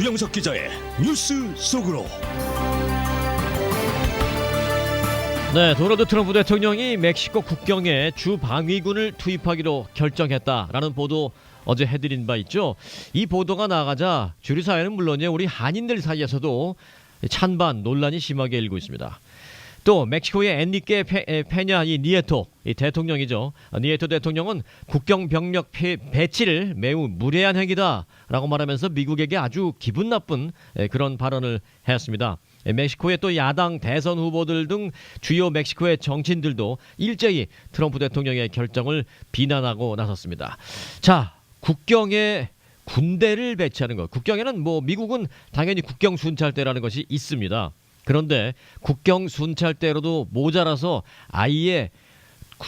주영석 기자의 뉴스 속으로. 네, 도널드 트럼프 대통령이 멕시코 국경에 주 방위군을 투입하기로 결정했다라는 보도 어제 해드린 바 있죠. 이 보도가 나가자 주류 사회는 물론이요, 우리 한인들 사이에서도 찬반 논란이 심하게 일고 있습니다. 또 멕시코의 엔리케 페냐 이 니에토 이 대통령이죠. 니에토 대통령은 국경 병력 배치를 매우 무례한 행위다라고 말하면서 미국에게 아주 기분 나쁜 그런 발언을 했습니다. 멕시코의 또 야당 대선 후보들 등 주요 멕시코의 정치인들도 일제히 트럼프 대통령의 결정을 비난하고 나섰습니다. 자, 국경에 군대를 배치하는 것. 국경에는 미국은 당연히 국경 순찰대라는 것이 있습니다. 그런데 국경 순찰대로도 모자라서 아예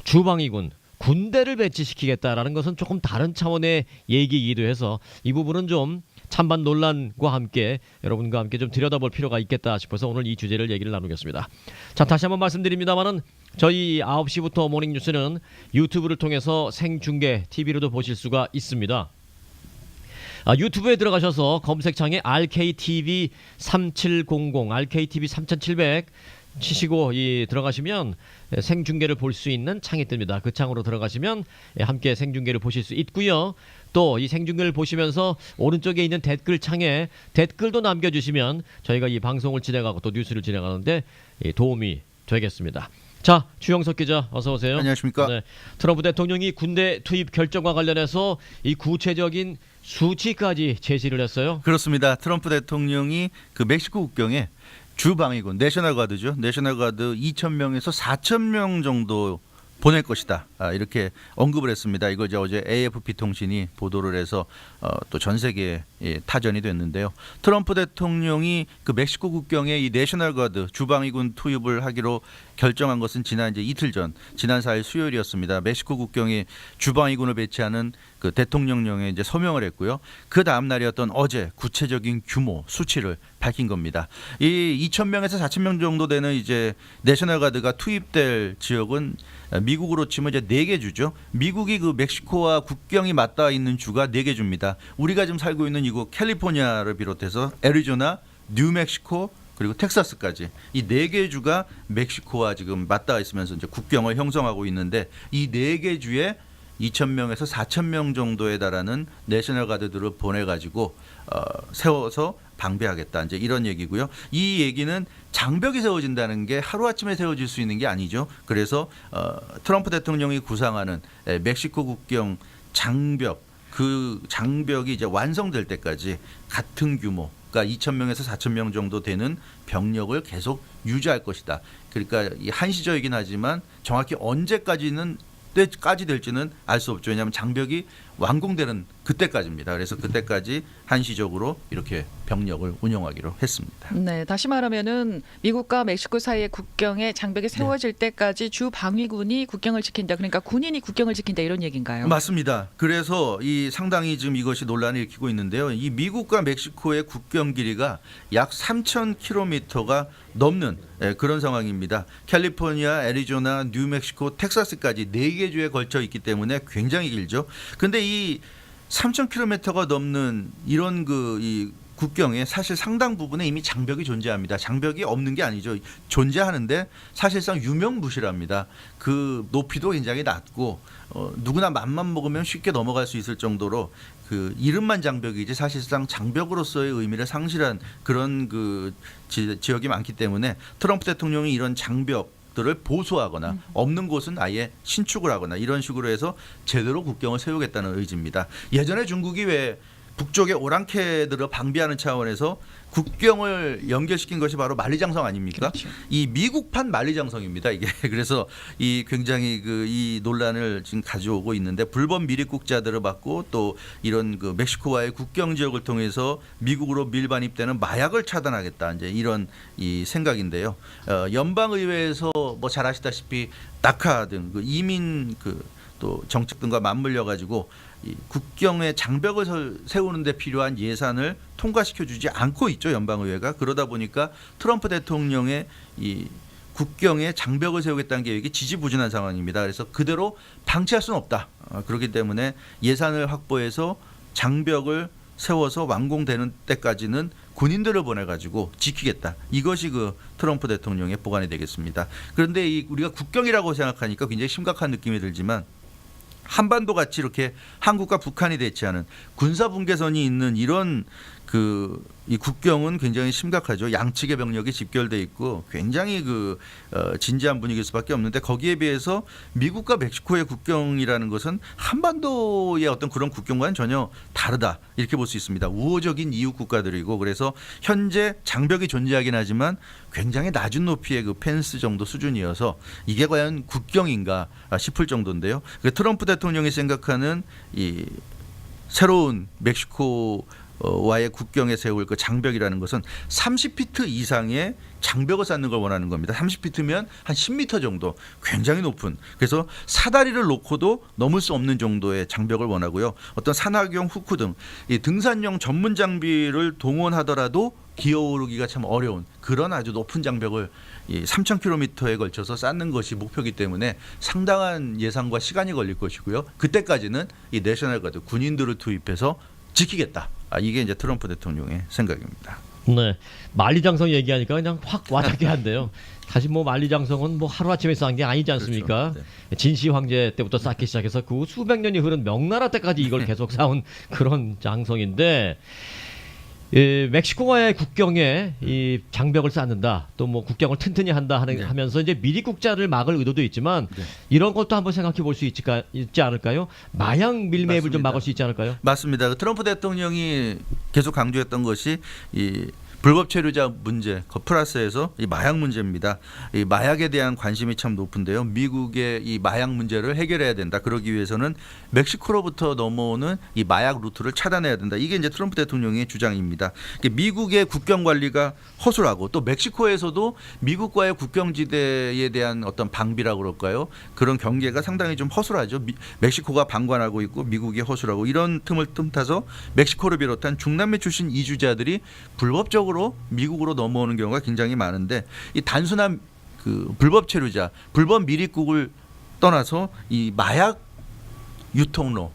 주방위군 군대를 배치시키겠다라는 것은 조금 다른 차원의 얘기이기도 해서 이 부분은 좀 찬반 논란과 함께 여러분과 함께 좀 들여다볼 필요가 있겠다 싶어서 오늘 이 주제를 얘기를 나누겠습니다. 자, 다시 한번 말씀드립니다만은 저희 9시부터 모닝뉴스는 유튜브를 통해서 생중계 TV로도 보실 수가 있습니다. 유튜브에 들어가셔서 검색창에 RKTV 3700, RKTV 3700 치시고 들어가시면 생중계를 볼 수 있는 창이 뜹니다. 그 창으로 들어가시면 함께 생중계를 보실 수 있고요. 또 이 생중계를 보시면서 오른쪽에 있는 댓글 창에 댓글도 남겨주시면 저희가 이 방송을 진행하고 또 뉴스를 진행하는데 도움이 되겠습니다. 자, 주영석 기자 어서 오세요. 안녕하십니까. 네, 트럼프 대통령이 군대 투입 결정과 관련해서 이 구체적인 수치까지 제시를 했어요. 그렇습니다. 트럼프 대통령이 그 멕시코 국경에 주방위군 내셔널가드죠. 내셔널가드 2,000명에서 4,000명 정도 보낼 것이다. 이렇게 언급을 했습니다. 이거 어제 AFP 통신이 보도를 해서 또 전 세계에 타전이 됐는데요. 트럼프 대통령이 그 멕시코 국경에 이 내셔널가드 주방위군 투입을 하기로 결정한 것은 지난 이제 이틀 전, 지난 4일 수요일이었습니다. 멕시코 국경에 주방위군을 배치하는 그 대통령령에 이제 서명을 했고요. 그 다음 날이었던 어제 구체적인 규모, 수치를 밝힌 겁니다. 이 2,000명에서 4,000명 정도 되는 이제 내셔널가드가 투입될 지역은 미국으로 치면 이제 4개 주죠. 미국이 그 멕시코와 국경이 맞닿아 있는 주가 4개 주입니다. 우리가 지금 살고 있는 이곳 캘리포니아를 비롯해서 애리조나, 뉴멕시코 그리고 텍사스까지 이 4개 주가 멕시코와 지금 맞닿아 있으면서 이제 국경을 형성하고 있는데 이 4개 주에 2,000명에서 4,000명 정도에 달하는 내셔널 가드들을 보내가지고 세워서 방배하겠다. 이제 이런 얘기고요. 이 얘기는 장벽이 세워진다는 게 하루아침에 세워질 수 있는 게 아니죠. 그래서 트럼프 대통령이 구상하는 멕시코 국경 장벽, 그 장벽이 이제 완성될 때까지 같은 규모, 그러니까 2,000명에서 4,000명 정도 되는 병력을 계속 유지할 것이다. 그러니까 이 한시적이긴 하지만 정확히 언제까지는 때까지 될지는 알 수 없죠. 왜냐하면 장벽이 완공되는 그때까지입니다. 그래서 그때까지 한시적으로 이렇게 병력을 운영하기로 했습니다. 네, 다시 말하면은 미국과 멕시코 사이의 국경에 장벽이 세워질 때까지 주 방위군이 국경을 지킨다. 그러니까 군인이 국경을 지킨다 이런 얘기인가요? 맞습니다. 그래서 이 상당히 지금 이것이 논란을 일으키고 있는데요. 이 미국과 멕시코의 국경 길이가 약 3,000km가 넘는 그런 상황입니다. 캘리포니아, 애리조나, 뉴멕시코, 텍사스까지 4개 주에 걸쳐 있기 때문에 굉장히 길죠. 근데 이 3,000km가 넘는 이런 이 국경에 사실 상당 부분에 이미 장벽이 존재합니다. 장벽이 없는 게 아니죠. 존재하는데 사실상 유명무실합니다. 그 높이도 굉장히 낮고 누구나 맘만 먹으면 쉽게 넘어갈 수 있을 정도로 그 이름만 장벽이지 사실상 장벽으로서의 의미를 상실한 그런 그 지역이 많기 때문에 트럼프 대통령이 이런 장벽들을 보수하거나 없는 곳은 아예 신축을 하거나 이런 식으로 해서 제대로 국경을 세우겠다는 의지입니다. 예전에 중국이 왜 북쪽의 오랑캐들을 방비하는 차원에서 국경을 연결시킨 것이 바로 만리장성 아닙니까? 그렇죠. 이 미국판 만리장성입니다. 이게 그래서 이 굉장히 이 논란을 지금 가져오고 있는데 불법 미립국자들을 받고 또 이런 그 멕시코와의 국경 지역을 통해서 미국으로 밀반입되는 마약을 차단하겠다. 이제 이런 이 생각인데요. 연방의회에서 잘 아시다시피 다카 등 그 이민 또 정책 등과 맞물려 가지고 이 국경에 장벽을 세우는 데 필요한 예산을 통과시켜 주지 않고 있죠. 연방의회가. 그러다 보니까 트럼프 대통령의 이 국경에 장벽을 세우겠다는 계획이 지지부진한 상황입니다. 그래서 그대로 방치할 수는 없다. 그렇기 때문에 예산을 확보해서 장벽을 세워서 완공되는 때까지는 군인들을 보내가지고 지키겠다. 이것이 그 트럼프 대통령의 보관이 되겠습니다. 그런데 우리가 국경이라고 생각하니까 굉장히 심각한 느낌이 들지만 한반도 같이 이렇게 한국과 북한이 대치하는 군사 분계선이 있는 이런 이 국경은 굉장히 심각하죠. 양측의 병력이 집결돼 있고 굉장히 진지한 분위기일 수밖에 없는데 거기에 비해서 미국과 멕시코의 국경이라는 것은 한반도의 어떤 그런 국경과는 전혀 다르다 이렇게 볼 수 있습니다. 우호적인 이웃 국가들이고 그래서 현재 장벽이 존재하긴 하지만 굉장히 낮은 높이의 그 펜스 정도 수준이어서 이게 과연 국경인가 싶을 정도인데요. 트럼프 대통령이 생각하는 이 새로운 멕시코 와의 국경에 세울 그 장벽이라는 것은 30피트 이상의 장벽을 쌓는 걸 원하는 겁니다. 30피트면 한 10m 정도 굉장히 높은 그래서 사다리를 놓고도 넘을 수 없는 정도의 장벽을 원하고요. 어떤 산악용 후크 등 이 등산용 전문 장비를 동원하더라도 기어오르기가 참 어려운 그런 아주 높은 장벽을 3,000km에 걸쳐서 쌓는 것이 목표이기 때문에 상당한 예산과 시간이 걸릴 것이고요. 그때까지는 이 내셔널 가드 군인들을 투입해서 지키겠다. 이게 이제 트럼프 대통령의 생각입니다. 네, 만리장성 얘기하니까 그냥 확 와닿게 한데요. 사실 뭐 만리장성은 뭐 하루아침에 쌓은 게 아니지 않습니까? 그렇죠. 진시 황제 때부터 쌓기 시작해서 그 후 수백 년이 흐른 명나라 때까지 이걸 계속 쌓은 그런 장성인데 멕시코와의 국경에 이 장벽을 쌓는다, 또 뭐 국경을 튼튼히 한다 하면서 이제 미리 국자를 막을 의도도 있지만 이런 것도 한번 생각해 볼 수 있지 않을까요? 마약 밀매입을 좀 막을 수 있지 않을까요? 맞습니다. 트럼프 대통령이 계속 강조했던 것이 이 불법 체류자 문제, 플러스해서 이 마약 문제입니다. 이 마약에 대한 관심이 참 높은데요. 미국의 이 마약 문제를 해결해야 된다. 그러기 위해서는 멕시코로부터 넘어오는 이 마약 루트를 차단해야 된다. 이게 이제 트럼프 대통령의 주장입니다. 미국의 국경 관리가 허술하고 또 멕시코에서도 미국과의 국경지대에 대한 어떤 방비라고 그럴까요? 그런 경계가 상당히 좀 허술하죠. 멕시코가 방관하고 있고 미국이 허술하고 이런 틈을 틈타서 멕시코를 비롯한 중남미 출신 이주자들이 불법적으로 미국으로 넘어오는 경우가 굉장히 많은데 이 단순한 그 불법 체류자, 불법 미립국을 떠나서 이 마약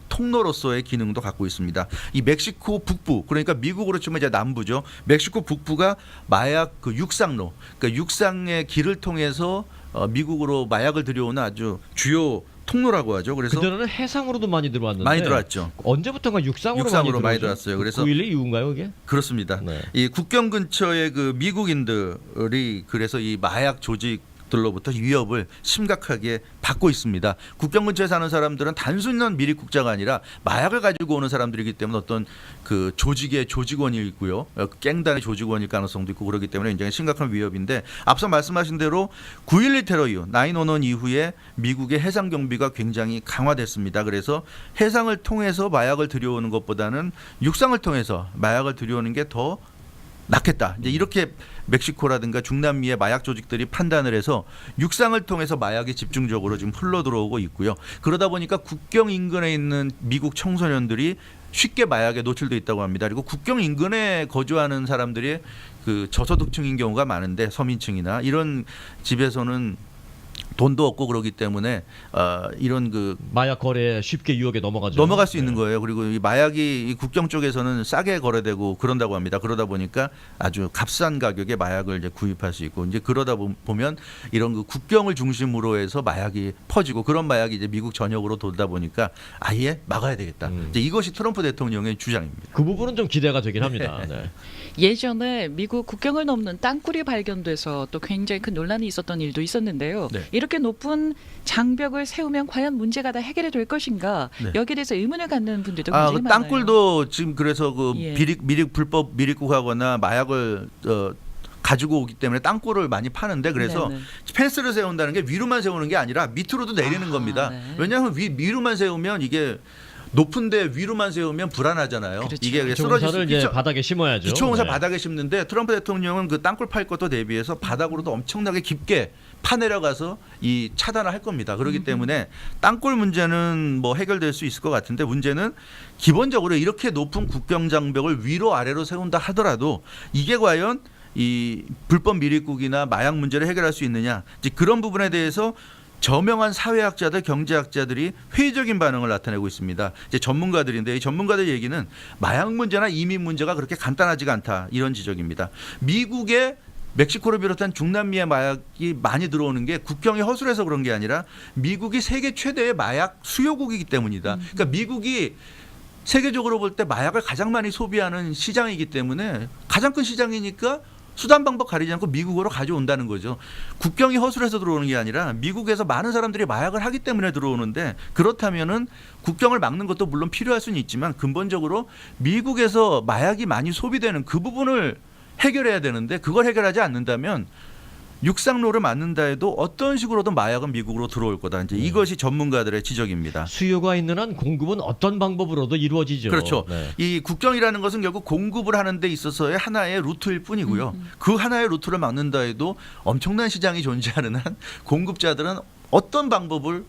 통로로서의 기능도 갖고 있습니다. 이 멕시코 북부, 그러니까 미국으로 치면 이제 남부죠. 멕시코 북부가 마약 그 육상로, 그러니까 육상의 길을 통해서 미국으로 마약을 들여오는 아주 주요 통로라고 하죠. 그래서 그전에는 해상으로도 많이 들어왔는데 많이 들어왔죠. 언제부터인가 육상으로 많이 들어왔어요. 그래서 9.11 이후인가요, 이게? 그렇습니다. 네. 이 국경 근처의 그 미국인들이 그래서 이 마약 조직들로부터 위협을 심각하게 받고 있습니다. 국경 근처에 사는 사람들은 단순한 미립국자가 아니라 마약을 가지고 오는 사람들이기 때문에 어떤 그 조직의 조직원이고요, 갱단의 조직원일 가능성도 있고 그렇기 때문에 굉장히 심각한 위협인데 앞서 말씀하신 대로 9.11 테러 이후 9/11 이후에 미국의 해상 경비가 굉장히 강화됐습니다. 그래서 해상을 통해서 마약을 들여오는 것보다는 육상을 통해서 마약을 들여오는 게 더 낫겠다. 이제 이렇게 멕시코라든가 중남미의 마약 조직들이 판단을 해서 육상을 통해서 마약이 집중적으로 지금 흘러 들어오고 있고요. 그러다 보니까 국경 인근에 있는 미국 청소년들이 쉽게 마약에 노출돼 있다고 합니다. 그리고 국경 인근에 거주하는 사람들이 그 저소득층인 경우가 많은데 서민층이나 이런 집에서는 돈도 없고 그러기 때문에 이런 그 마약 거래에 쉽게 유혹에 넘어갈 수 있는 거예요. 그리고 이 마약이 이 국경 쪽에서는 싸게 거래되고 그런다고 합니다. 그러다 보니까 아주 값싼 가격에 마약을 이제 구입할 수 있고 이제 그러다 보면 이런 그 국경을 중심으로 해서 마약이 퍼지고 그런 마약이 이제 미국 전역으로 돌다 보니까 아예 막아야 되겠다. 이제 이것이 트럼프 대통령의 주장입니다. 그 부분은 좀 기대가 되긴 합니다. 네. 예전에 미국 국경을 넘는 땅굴이 발견돼서 또 굉장히 큰 논란이 있었던 일도 있었는데요. 네. 이렇게 높은 장벽을 세우면 과연 문제가 다 해결이 될 것인가? 네. 여기에 대해서 의문을 갖는 분들도 굉장히 그 많아요. 땅굴도 지금 그래서 그 예. 불법 미립국하거나 마약을 가지고 오기 때문에 땅굴을 많이 파는데 그래서 네네. 펜스를 세운다는 게 위로만 세우는 게 아니라 밑으로도 내리는 겁니다. 네. 왜냐하면 위로만 세우면 이게 높은데 위로만 세우면 불안하잖아요. 그렇죠. 이게 기초공사를 이제 바닥에 심어야죠. 기초공사 네. 바닥에 심는데 트럼프 대통령은 그 땅굴 팔 것도 대비해서 바닥으로도 엄청나게 깊게 파내려가서 이 차단을 할 겁니다. 그렇기 때문에 땅굴 문제는 뭐 해결될 수 있을 것 같은데 문제는 기본적으로 이렇게 높은 국경 장벽을 위로 아래로 세운다 하더라도 이게 과연 이 불법 미립국이나 마약 문제를 해결할 수 있느냐 이제 그런 부분에 대해서 저명한 사회학자들, 경제학자들이 회의적인 반응을 나타내고 있습니다. 이제 전문가들인데 이 전문가들 얘기는 마약 문제나 이민 문제가 그렇게 간단하지가 않다 이런 지적입니다. 미국에 멕시코를 비롯한 중남미의 마약이 많이 들어오는 게 국경이 허술해서 그런 게 아니라 미국이 세계 최대의 마약 수요국이기 때문이다. 그러니까 미국이 세계적으로 볼 때 마약을 가장 많이 소비하는 시장이기 때문에 가장 큰 시장이니까 수단 방법 가리지 않고 미국으로 가져온다는 거죠. 국경이 허술해서 들어오는 게 아니라 미국에서 많은 사람들이 마약을 하기 때문에 들어오는데 그렇다면은 국경을 막는 것도 물론 필요할 수는 있지만 근본적으로 미국에서 마약이 많이 소비되는 그 부분을 해결해야 되는데 그걸 해결하지 않는다면 육상로를 막는다 해도 어떤 식으로든 마약은 미국으로 들어올 거다. 이제 이것이 전문가들의 지적입니다. 수요가 있는 한 공급은 어떤 방법으로도 이루어지죠. 그렇죠. 네. 이 국경이라는 것은 결국 공급을 하는 데 있어서의 하나의 루트일 뿐이고요. 그 하나의 루트를 막는다 해도 엄청난 시장이 존재하는 한 공급자들은 어떤 방법을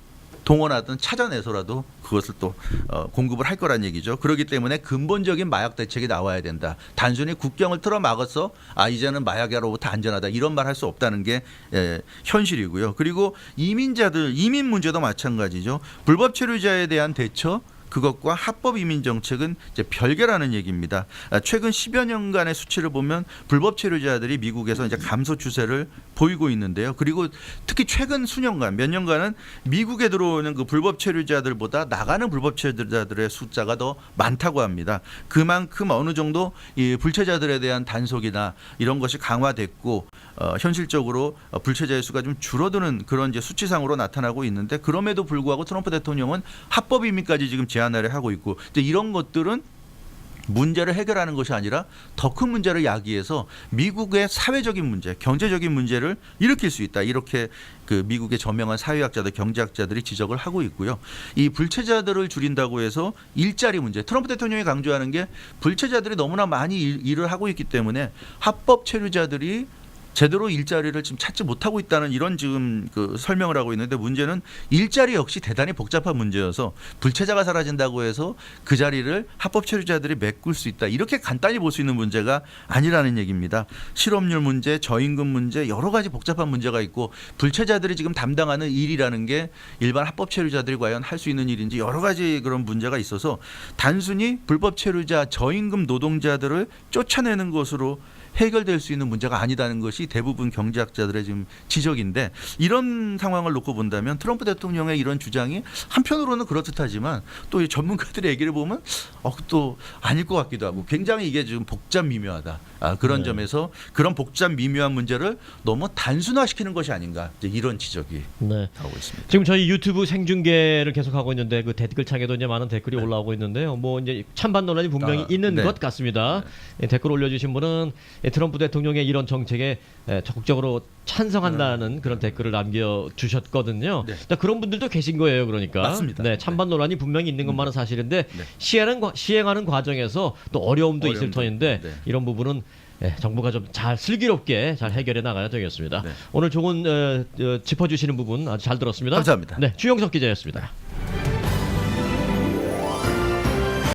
동원하든 찾아내서라도 그것을 또 공급을 할 거란 얘기죠. 그렇기 때문에 근본적인 마약 대책이 나와야 된다. 단순히 국경을 틀어 막아서 이제는 마약으로부터 안전하다 이런 말 할 수 없다는 게 현실이고요. 그리고 이민자들 이민 문제도 마찬가지죠. 불법 체류자에 대한 대처 그것과 합법 이민 정책은 이제 별개라는 얘기입니다. 최근 10여 년간의 수치를 보면 불법 체류자들이 미국에서 이제 감소 추세를 보이고 있는데요. 그리고 특히 최근 수년간 몇 년간은 미국에 들어오는 그 불법 체류자들보다 나가는 불법 체류자들의 숫자가 더 많다고 합니다. 그만큼 어느 정도 이 불체자들에 대한 단속이나 이런 것이 강화됐고 현실적으로 불체자의 수가 좀 줄어드는 그런 이제 수치상으로 나타나고 있는데 그럼에도 불구하고 트럼프 대통령은 합법 이민까지 지금 제한하려 하고 있고 이제 이런 것들은 문제를 해결하는 것이 아니라 더 큰 문제를 야기해서 미국의 사회적인 문제, 경제적인 문제를 일으킬 수 있다. 이렇게 그 미국의 저명한 사회학자들, 경제학자들이 지적을 하고 있고요. 이 불체자들을 줄인다고 해서 일자리 문제. 트럼프 대통령이 강조하는 게 불체자들이 너무나 많이 일을 하고 있기 때문에 합법 체류자들이 제대로 일자리를 지금 찾지 못하고 있다는 이런 지금 그 설명을 하고 있는데 문제는 일자리 역시 대단히 복잡한 문제여서 불체자가 사라진다고 해서 그 자리를 합법 체류자들이 메꿀 수 있다. 이렇게 간단히 볼 수 있는 문제가 아니라는 얘기입니다. 실업률 문제, 저임금 문제 여러 가지 복잡한 문제가 있고 불체자들이 지금 담당하는 일이라는 게 일반 합법 체류자들이 과연 할 수 있는 일인지 여러 가지 그런 문제가 있어서 단순히 불법 체류자, 저임금 노동자들을 쫓아내는 것으로 해결될 수 있는 문제가 아니다는 것이 대부분 경제학자들의 지금 지적인데 이런 상황을 놓고 본다면 트럼프 대통령의 이런 주장이 한편으로는 그렇듯하지만 또 이 전문가들의 얘기를 보면 또 아닐 것 같기도 하고 굉장히 이게 지금 복잡 미묘하다. 그런 점에서 그런 복잡 미묘한 문제를 너무 단순화시키는 것이 아닌가 이제 이런 지적이 나오고 있습니다. 지금 저희 유튜브 생중계를 계속하고 있는데 그 댓글창에도 이제 많은 댓글이 올라오고 있는데요. 뭐 이제 찬반 논란이 분명히 있는 것 같습니다. 댓글 올려주신 분은 트럼프 대통령의 이런 정책에 적극적으로 찬성한다는 그런 댓글을 남겨주셨거든요. 그런 분들도 계신 거예요. 그러니까 맞습니다. 찬반 논란이 분명히 있는 것만은 사실인데 시행하는 과정에서 또 어려움도 있을 터인데 이런 부분은 정부가 좀 잘 슬기롭게 잘 해결해 나가야 되겠습니다. 오늘 좋은 짚어주시는 부분 아주 잘 들었습니다. 감사합니다. 네, 주영석 기자였습니다.